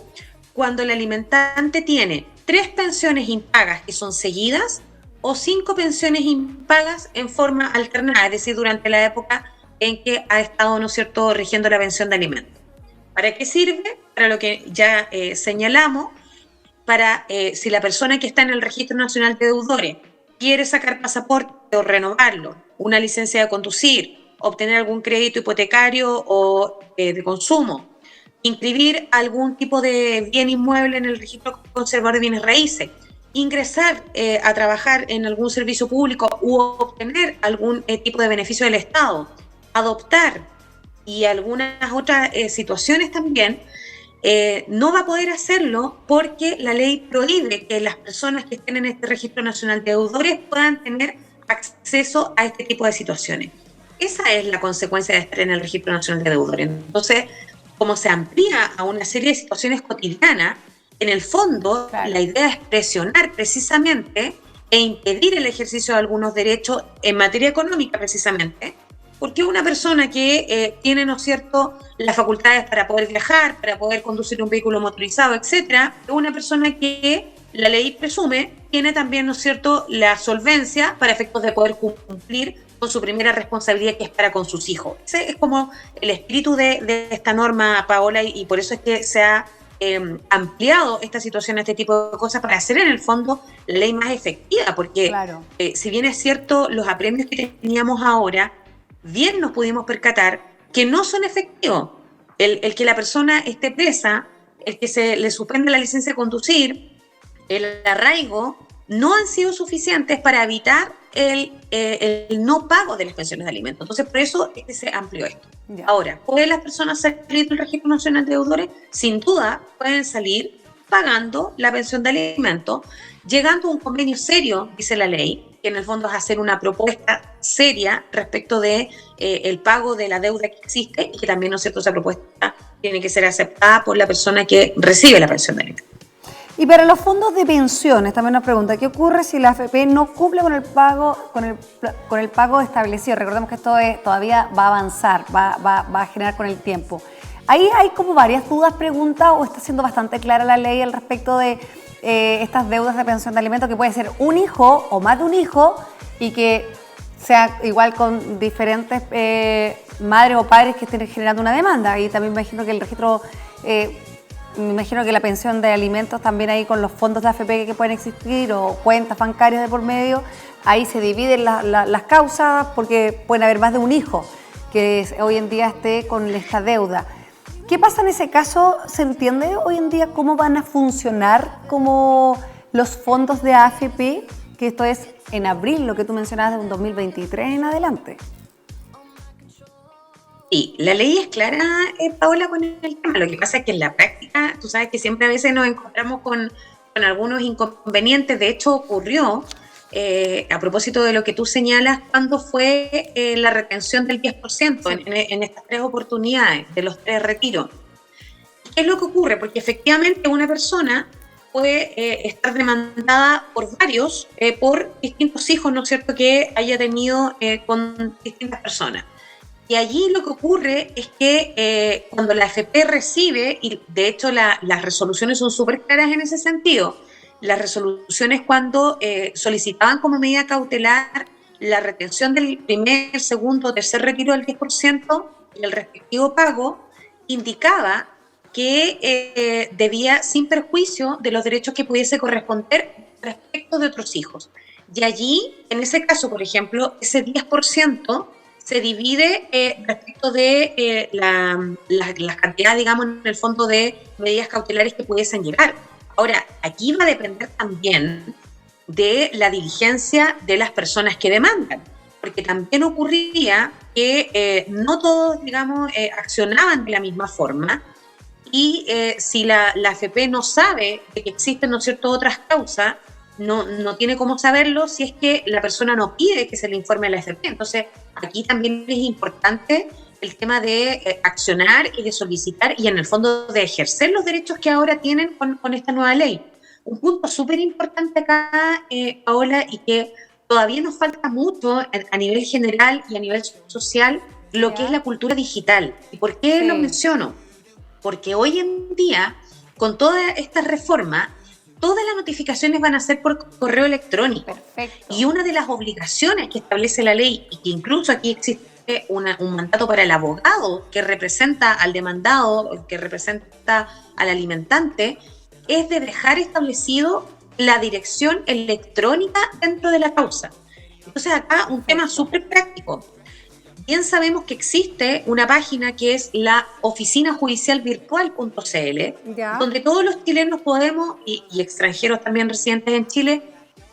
cuando el alimentante tiene 3 pensiones impagas que son seguidas o 5 pensiones impagas en forma alternada, es decir, durante la época en que ha estado, ¿no es cierto?, rigiendo la pensión de alimentos. ¿Para qué sirve? Para lo que ya señalamos, para si la persona que está en el Registro Nacional de Deudores quiere sacar pasaporte o renovarlo, una licencia de conducir, obtener algún crédito hipotecario o de consumo, inscribir algún tipo de bien inmueble en el registro conservador de bienes raíces, ingresar a trabajar en algún servicio público u obtener algún tipo de beneficio del Estado, adoptar y algunas otras situaciones también, no va a poder hacerlo porque la ley prohíbe que las personas que estén en este Registro Nacional de Deudores puedan tener acceso a este tipo de situaciones. Esa es la consecuencia de estar en el Registro Nacional de Deudores. Entonces, como se amplía a una serie de situaciones cotidianas, en el fondo, claro, la idea es presionar precisamente e impedir el ejercicio de algunos derechos en materia económica precisamente, porque una persona que tiene, ¿no es cierto?, las facultades para poder viajar, para poder conducir un vehículo motorizado, etcétera, es una persona que la ley presume tiene también, ¿no es cierto?, la solvencia para efectos de poder cumplir con su primera responsabilidad, que es para con sus hijos. Ese es como el espíritu de esta norma, Paola, y por eso es que se ha ampliado esta situación, este tipo de cosas, para hacer en el fondo la ley más efectiva, porque claro, si bien es cierto, los apremios que teníamos ahora, bien nos pudimos percatar que no son efectivos. El que la persona esté presa, el que se le suspende la licencia de conducir, el arraigo, no han sido suficientes para evitar el no pago de las pensiones de alimentos. Entonces, por eso es que se amplió esto. Ya. Ahora, ¿pueden las personas salir del Registro Nacional de Deudores? Sin duda, pueden salir pagando la pensión de alimentos, llegando a un convenio serio, dice la ley, que en el fondo es hacer una propuesta seria respecto de el pago de la deuda que existe, y que también, ¿no es cierto?, esa propuesta tiene que ser aceptada por la persona que recibe la pensión de alimentos. Y para los fondos de pensiones, también nos pregunta, ¿qué ocurre si la AFP no cumple con el pago establecido? Recordemos que esto todavía va a avanzar, va a generar con el tiempo. Ahí hay como varias dudas, preguntas, o está siendo bastante clara la ley al respecto de estas deudas de pensión de alimentos, que puede ser un hijo o más de un hijo, y que sea igual con diferentes madres o padres que estén generando una demanda. Y también me imagino que el registro... me imagino que la pensión de alimentos también ahí con los fondos de AFP que pueden existir o cuentas bancarias de por medio, ahí se dividen las causas porque pueden haber más de un hijo que hoy en día esté con esta deuda. ¿Qué pasa en ese caso? ¿Se entiende hoy en día cómo van a funcionar como los fondos de AFP? Que esto es en abril, lo que tú mencionabas, de un 2023 en adelante. Sí, la ley es clara, Paola, con el tema. Lo que pasa es que en la práctica, tú sabes que siempre a veces nos encontramos con algunos inconvenientes. De hecho, ocurrió, a propósito de lo que tú señalas, cuando fue la retención del 10% en estas 3 oportunidades, de los 3 retiros. ¿Qué es lo que ocurre? Porque efectivamente una persona puede estar demandada por varios, por distintos hijos, ¿no es cierto?, que haya tenido con distintas personas. Y allí lo que ocurre es que cuando la AFP recibe, y de hecho las resoluciones son súper claras en ese sentido, las resoluciones cuando solicitaban como medida cautelar la retención del primer, segundo o tercer retiro del 10% y el respectivo pago, indicaba que debía, sin perjuicio de los derechos que pudiese corresponder respecto de otros hijos. Y allí, en ese caso, por ejemplo, ese 10% se divide respecto de las cantidades, digamos, en el fondo de medidas cautelares que pudiesen llegar. Ahora, aquí va a depender también de la diligencia de las personas que demandan, porque también ocurría que no todos, digamos, accionaban de la misma forma, y si la AFP no sabe de que existen, ¿no es cierto?, otras causas, no tiene cómo saberlo si es que la persona no pide que se le informe a la AFP. Entonces, aquí también es importante el tema de accionar y de solicitar y en el fondo de ejercer los derechos que ahora tienen con esta nueva ley. Un punto súper importante acá, Paola, y que todavía nos falta mucho a nivel general y a nivel social, lo que es la cultura digital. ¿Y por qué lo menciono? Porque hoy en día, con toda esta reforma, todas las notificaciones van a ser por correo electrónico. Perfecto. Y una de las obligaciones que establece la ley, y que incluso aquí existe un mandato para el abogado que representa al demandado, que representa al alimentante, es de dejar establecido la dirección electrónica dentro de la causa. Entonces acá un tema súper práctico. Bien sabemos que existe una página que es la oficinajudicialvirtual.cl, donde todos los chilenos podemos, y extranjeros también residentes en Chile,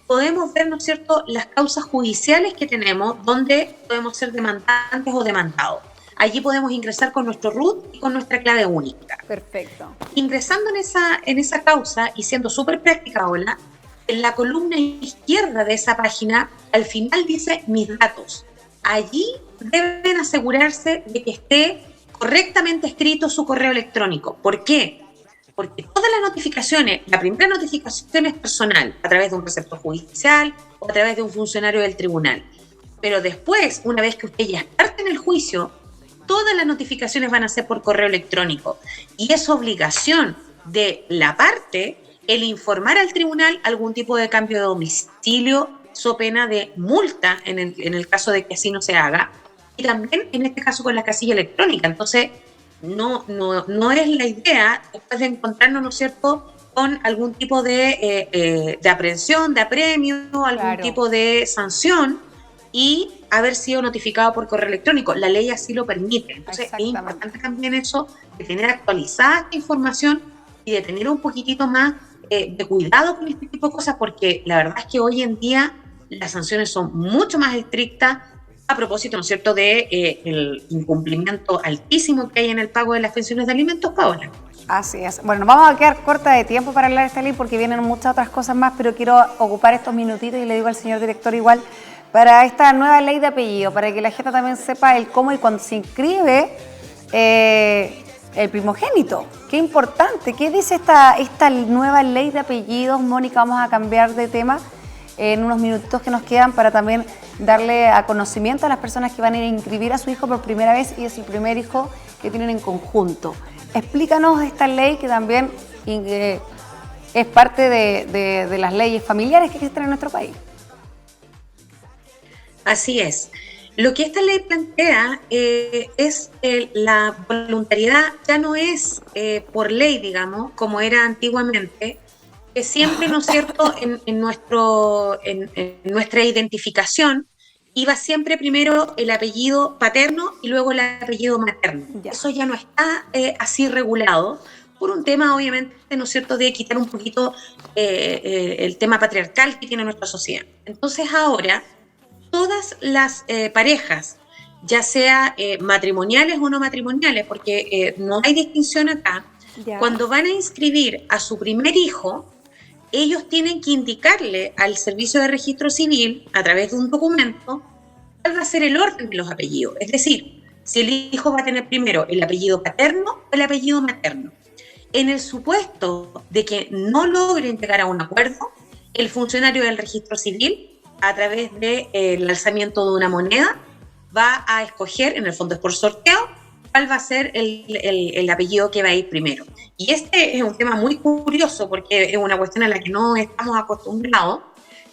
podemos ver, ¿no es cierto?, las causas judiciales que tenemos, donde podemos ser demandantes o demandados. Allí podemos ingresar con nuestro RUT y con nuestra clave única. Perfecto. Ingresando en esa causa y siendo súper práctica, Ola, en la columna izquierda de esa página, al final dice mis datos. Allí deben asegurarse de que esté correctamente escrito su correo electrónico. ¿Por qué? Porque todas las notificaciones, la primera notificación es personal, a través de un receptor judicial o a través de un funcionario del tribunal. Pero después, una vez que usted ya parte en el juicio, todas las notificaciones van a ser por correo electrónico. Y es obligación de la parte el informar al tribunal algún tipo de cambio de domicilio, so pena de multa en el caso de que así no se haga, y también en este caso con la casilla electrónica. Entonces, no es la idea después de encontrarnos, ¿no es cierto?, con algún tipo de aprehensión, de apremio, algún tipo de sanción y haber sido notificado por correo electrónico. La ley así lo permite. Entonces, es importante también eso, de tener actualizada esta información y de tener un poquitito más de cuidado con este tipo de cosas, porque la verdad es que hoy en día las sanciones son mucho más estrictas a propósito, ¿no es cierto?, de el incumplimiento altísimo que hay en el pago de las pensiones de alimentos, Paola. Así es. Bueno, nos vamos a quedar corta de tiempo para hablar de esta ley porque vienen muchas otras cosas más, pero quiero ocupar estos minutitos y le digo al señor director igual para esta nueva ley de apellido, para que la gente también sepa el cómo y cuando se inscribe el primogénito. Qué importante. ¿Qué dice esta nueva ley de apellidos, Mónica? Vamos a cambiar de tema en unos minutitos que nos quedan para también darle a conocimiento a las personas que van a ir a inscribir a su hijo por primera vez y es el primer hijo que tienen en conjunto. Explícanos esta ley que también es parte de las leyes familiares que existen en nuestro país. Así es. Lo que esta ley plantea es la voluntariedad, ya no es por ley, digamos, como era antiguamente, que siempre, ¿no es cierto?, en nuestra identificación iba siempre primero el apellido paterno y luego el apellido materno. Eso ya no está así regulado por un tema, obviamente, ¿no es cierto?, de quitar un poquito el tema patriarcal que tiene nuestra sociedad. Entonces ahora todas las parejas, ya sea matrimoniales o no matrimoniales, porque no hay distinción acá, cuando van a inscribir a su primer hijo, ellos tienen que indicarle al Servicio de Registro Civil, a través de un documento, cuál va a ser el orden de los apellidos. Es decir, si el hijo va a tener primero el apellido paterno o el apellido materno. En el supuesto de que no logren llegar a un acuerdo, el funcionario del Registro Civil, a través del alzamiento de una moneda, va a escoger, en el fondo es por sorteo, cuál va a ser el apellido que va a ir primero. Y este es un tema muy curioso porque es una cuestión a la que no estamos acostumbrados,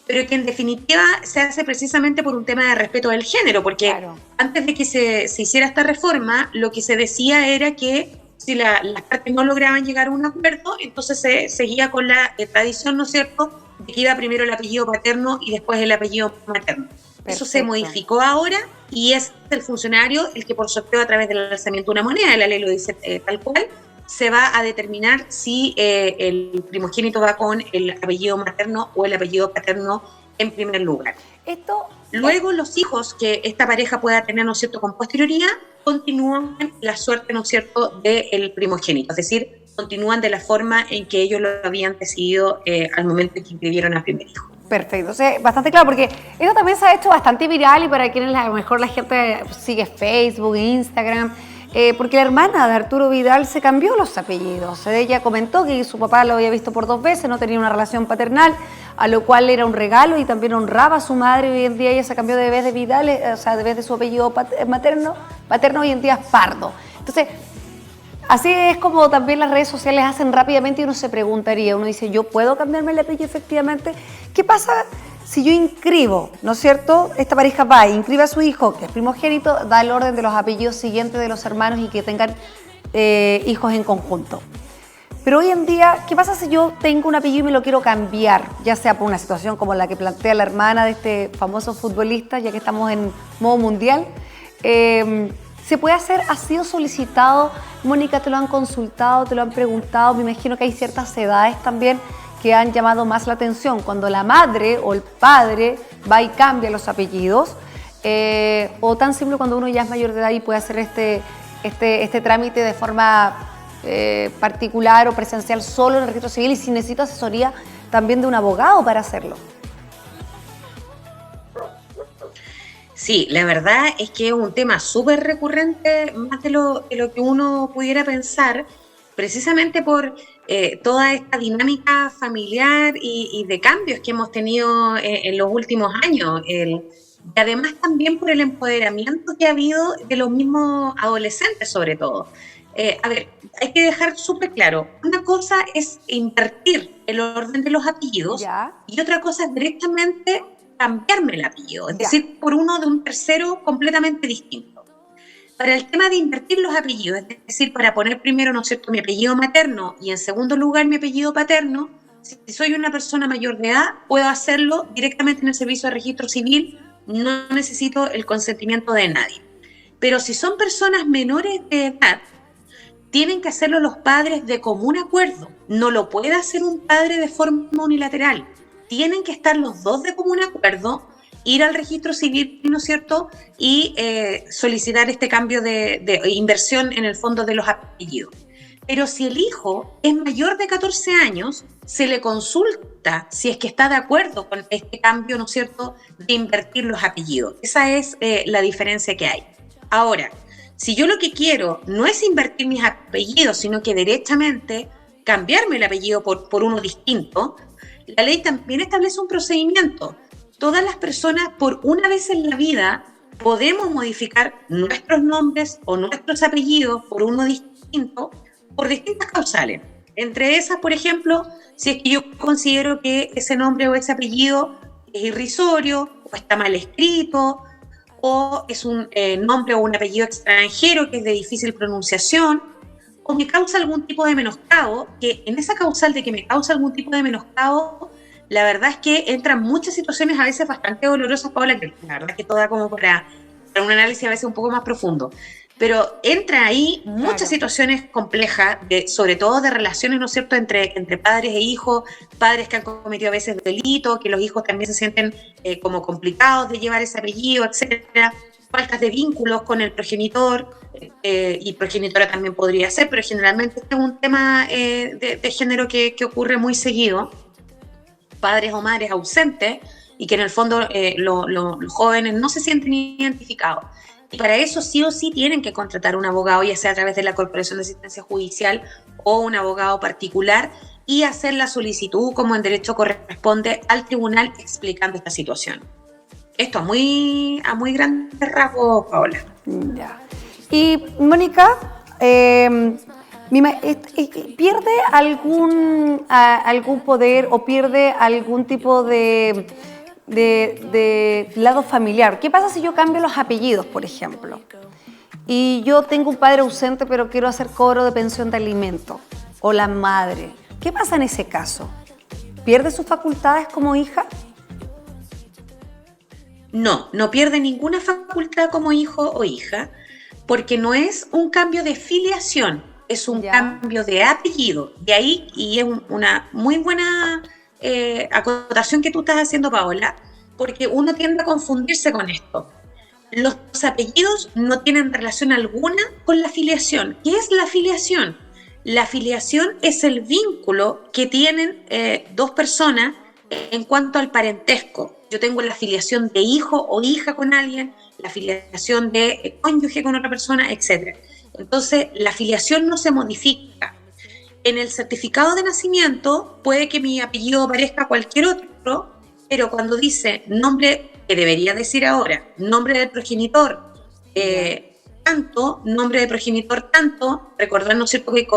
pero que en definitiva se hace precisamente por un tema de respeto del género, porque antes de que se hiciera esta reforma, lo que se decía era que si las partes no lograban llegar a un acuerdo, entonces se seguía con la tradición, ¿no es cierto?, de que iba primero el apellido paterno y después el apellido materno. Perfecto. Eso se modificó ahora y es el funcionario el que por sorteo a través del alzamiento de una moneda, la ley lo dice tal cual, se va a determinar si el primogénito va con el apellido materno o el apellido paterno en primer lugar. Luego los hijos que esta pareja pueda tener, ¿no es cierto?, con posterioridad, continúan la suerte, ¿no es cierto?, del primogénito, es decir, continúan de la forma en que ellos lo habían decidido al momento en que inscribieron al primer hijo. Perfecto, o sea, bastante claro, porque esto también se ha hecho bastante viral y para quienes a lo mejor la gente sigue Facebook, Instagram, porque la hermana de Arturo Vidal se cambió los apellidos. Ella comentó que su papá lo había visto por 2 veces, no tenía una relación paternal, a lo cual era un regalo y también honraba a su madre. Hoy en día ella se cambió de vez de Vidal, o sea, de vez de su apellido paterno, hoy en día es Pardo. Entonces, así es como también las redes sociales hacen rápidamente y uno se preguntaría, uno dice, ¿yo puedo cambiarme el apellido efectivamente? ¿Qué pasa si yo inscribo, no es cierto? Esta pareja va e inscribe a su hijo, que es primogénito, da el orden de los apellidos siguientes de los hermanos y que tengan hijos en conjunto. Pero hoy en día, ¿qué pasa si yo tengo un apellido y me lo quiero cambiar? Ya sea por una situación como la que plantea la hermana de este famoso futbolista, ya que estamos en modo mundial. ¿Se puede hacer? ¿Ha sido solicitado? Mónica, ¿te lo han consultado? ¿Te lo han preguntado? Me imagino que hay ciertas edades también que han llamado más la atención. Cuando la madre o el padre va y cambia los apellidos, o tan simple cuando uno ya es mayor de edad y puede hacer este trámite de forma particular o presencial solo en el registro civil y si necesita asesoría también de un abogado para hacerlo. Sí, la verdad es que es un tema súper recurrente, más de lo que uno pudiera pensar, precisamente por toda esta dinámica familiar y de cambios que hemos tenido en los últimos años. Y además también por el empoderamiento que ha habido de los mismos adolescentes, sobre todo. A ver, hay que dejar súper claro, una cosa es invertir el orden de los apellidos y otra cosa es directamente cambiarme el apellido, es decir, por uno de un tercero completamente distinto. Para el tema de invertir los apellidos, es decir, para poner primero, ¿no es cierto?, mi apellido materno y en segundo lugar mi apellido paterno, si soy una persona mayor de edad, puedo hacerlo directamente en el servicio de registro civil, no necesito el consentimiento de nadie. Pero si son personas menores de edad, tienen que hacerlo los padres de común acuerdo. No lo puede hacer un padre de forma unilateral. Tienen que estar los dos de común acuerdo, ir al registro civil, ¿no es cierto?, y solicitar este cambio de inversión en el fondo de los apellidos. Pero si el hijo es mayor de 14 años, se le consulta si es que está de acuerdo con este cambio, ¿no es cierto?, de invertir los apellidos. Esa es la diferencia que hay. Ahora, si yo lo que quiero no es invertir mis apellidos, sino que derechamente cambiarme el apellido por uno distinto, la ley también establece un procedimiento. Todas las personas, por una vez en la vida, podemos modificar nuestros nombres o nuestros apellidos por uno distinto, por distintas causales. Entre esas, por ejemplo, si es que yo considero que ese nombre o ese apellido es irrisorio, o está mal escrito, o es un nombre o un apellido extranjero que es de difícil pronunciación, o me causa algún tipo de menoscabo, que en esa causal de que me causa algún tipo de menoscabo, la verdad es que entran muchas situaciones a veces bastante dolorosas, Paola, que la verdad es que toda como para un análisis a veces un poco más profundo. Pero entra ahí muchas situaciones complejas, sobre todo de relaciones, ¿no es cierto?, entre padres e hijos, padres que han cometido a veces delitos, que los hijos también se sienten como complicados de llevar ese apellido, etcétera, faltas de vínculos con el progenitor, y progenitora también podría ser, pero generalmente este es un tema de género que ocurre muy seguido, padres o madres ausentes, y que en el fondo los jóvenes no se sienten identificados. Y para eso sí o sí tienen que contratar un abogado, ya sea a través de la Corporación de Asistencia Judicial o un abogado particular, y hacer la solicitud como en derecho corresponde al tribunal explicando esta situación. Esto a muy grandes rasgos, Paola. Ya. Y Mónica, ¿pierde algún poder o pierde algún tipo de lado familiar? ¿Qué pasa si yo cambio los apellidos, por ejemplo? Y yo tengo un padre ausente, pero quiero hacer cobro de pensión de alimento, o la madre. ¿Qué pasa en ese caso? ¿Pierde sus facultades como hija? No pierde ninguna facultad como hijo o hija, porque no es un cambio de filiación, es un cambio de apellido. De ahí, y es una muy buena acotación que tú estás haciendo, Paola, porque uno tiende a confundirse con esto. Los apellidos no tienen relación alguna con la filiación. ¿Qué es la filiación? La filiación es el vínculo que tienen dos personas en cuanto al parentesco. Yo tengo la filiación de hijo o hija con alguien, la filiación de cónyuge con otra persona, etc. Entonces, la filiación no se modifica. En el certificado de nacimiento puede que mi apellido parezca cualquier otro, pero cuando dice nombre, que debería decir ahora, nombre del progenitor, tanto, nombre de progenitor tanto, recordar, ¿no es cierto?, que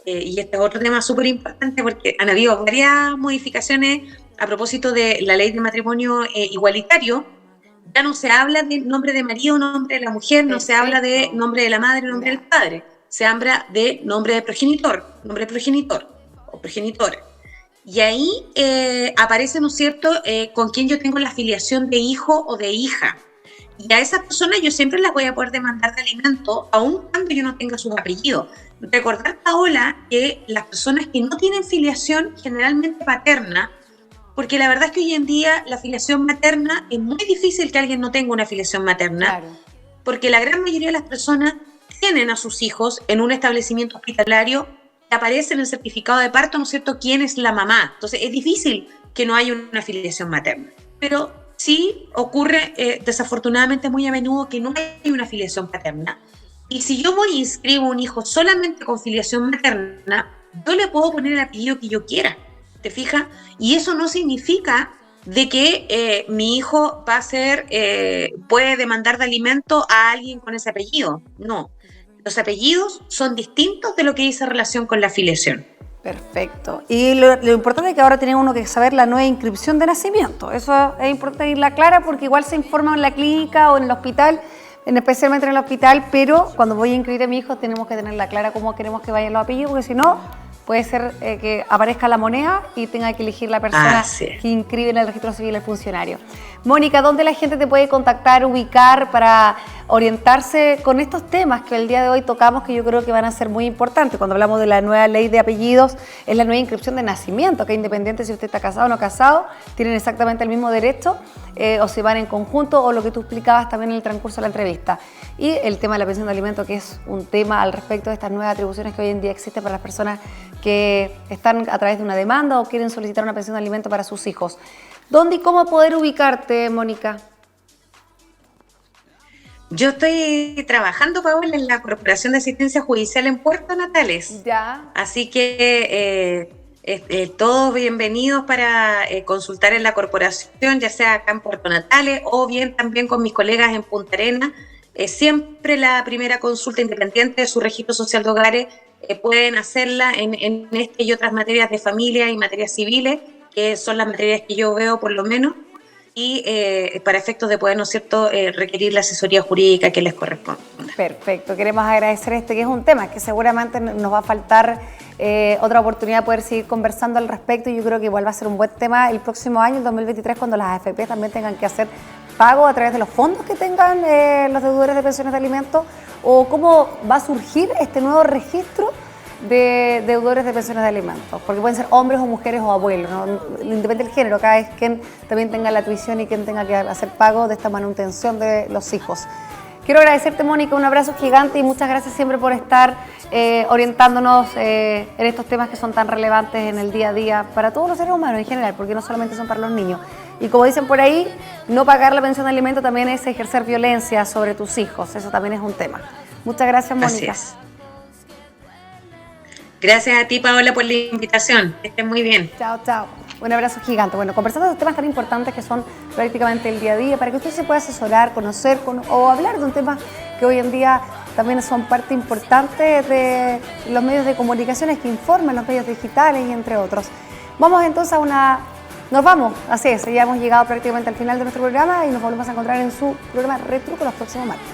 y este es otro tema súper importante porque han habido varias modificaciones a propósito de la ley de matrimonio igualitario. Ya no se habla de nombre de marido, nombre de la mujer, no se habla de nombre de la madre, nombre del padre, se habla de nombre de progenitor o progenitora. Y ahí aparece, ¿no es cierto?, con quién yo tengo la filiación de hijo o de hija. Y a esas personas yo siempre las voy a poder demandar de alimento, aun cuando yo no tenga su apellido. Recordar, Paola, que las personas que no tienen filiación generalmente paterna, porque la verdad es que hoy en día la filiación materna es muy difícil que alguien no tenga una filiación materna, claro, porque la gran mayoría de las personas tienen a sus hijos en un establecimiento hospitalario que aparece en el certificado de parto, ¿no es cierto?, quién es la mamá. Entonces es difícil que no haya una filiación materna. Pero sí ocurre desafortunadamente muy a menudo que no hay una filiación paterna. Y si yo voy e inscribo un hijo solamente con filiación materna, yo le puedo poner el apellido que yo quiera, ¿te fijas? Y eso no significa de que mi hijo va a ser, puede demandar de alimento a alguien con ese apellido. No, los apellidos son distintos de lo que dice relación con la filiación. Perfecto. Y lo importante es que ahora tiene uno que saber la nueva inscripción de nacimiento. Eso es importante irla clara porque igual se informa en la clínica o en el hospital, especialmente en el hospital, pero cuando voy a inscribir a mi hijo tenemos que tenerla clara cómo queremos que vayan los apellidos, porque si no, puede ser que aparezca la moneda y tenga que elegir la persona que inscribe en el registro civil el funcionario. Mónica, ¿dónde la gente te puede contactar, ubicar para orientarse con estos temas que el día de hoy tocamos, que yo creo que van a ser muy importantes? Cuando hablamos de la nueva ley de apellidos, es la nueva inscripción de nacimiento, que independiente si usted está casado o no casado, tienen exactamente el mismo derecho, o se van en conjunto, o lo que tú explicabas también en el transcurso de la entrevista. Y el tema de la pensión de alimentos, que es un tema al respecto de estas nuevas atribuciones que hoy en día existen para las personas que están a través de una demanda o quieren solicitar una pensión de alimentos para sus hijos. ¿Dónde y cómo poder ubicarte, Mónica? Yo estoy trabajando, Paola, en la Corporación de Asistencia Judicial en Puerto Natales. Ya. Así que todos bienvenidos para consultar en la corporación, ya sea acá en Puerto Natales o bien también con mis colegas en Punta Arenas. Siempre la primera consulta, independiente de su registro social de hogares, pueden hacerla en este y otras materias de familia y materias civiles, que son las materias que yo veo por lo menos, y para efectos de poder, ¿no es cierto?, requerir la asesoría jurídica que les corresponda. Perfecto, queremos agradecer que es un tema que seguramente nos va a faltar otra oportunidad de poder seguir conversando al respecto, y yo creo que igual va a ser un buen tema el próximo año, el 2023, cuando las AFP también tengan que hacer pago a través de los fondos que tengan los deudores de pensiones de alimentos, o cómo va a surgir este nuevo registro de deudores de pensiones de alimentos, porque pueden ser hombres o mujeres o abuelos, ¿no? Independiente del género, cada vez quien también tenga la tuición y quien tenga que hacer pago de esta manutención de los hijos. Quiero agradecerte, Mónica, un abrazo gigante y muchas gracias siempre por estar orientándonos en estos temas que son tan relevantes en el día a día para todos los seres humanos en general, porque no solamente son para los niños. Y como dicen por ahí, no pagar la pensión de alimentos también es ejercer violencia sobre tus hijos, eso también es un tema. Muchas gracias, Mónica. Así es. Gracias a ti, Paola, por la invitación. Que estés muy bien. Chao, chao. Un abrazo gigante. Bueno, conversando de temas tan importantes que son prácticamente el día a día, para que usted se pueda asesorar, conocer o hablar de un tema que hoy en día también son parte importante de los medios de comunicaciones que informan, los medios digitales y entre otros. Vamos entonces Nos vamos, así es, ya hemos llegado prácticamente al final de nuestro programa y nos volvemos a encontrar en su programa Retruco los próximos martes.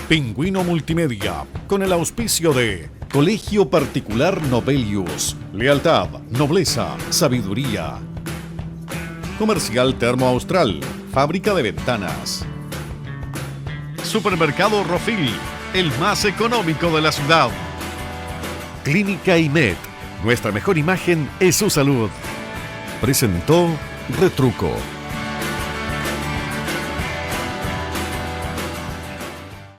Pingüino Multimedia, con el auspicio de Colegio Particular Novelius, lealtad, nobleza, sabiduría. Comercial Termo Austral, fábrica de ventanas. Supermercado Rofil, el más económico de la ciudad. Clínica IMED, nuestra mejor imagen es su salud. Presentó Retruco.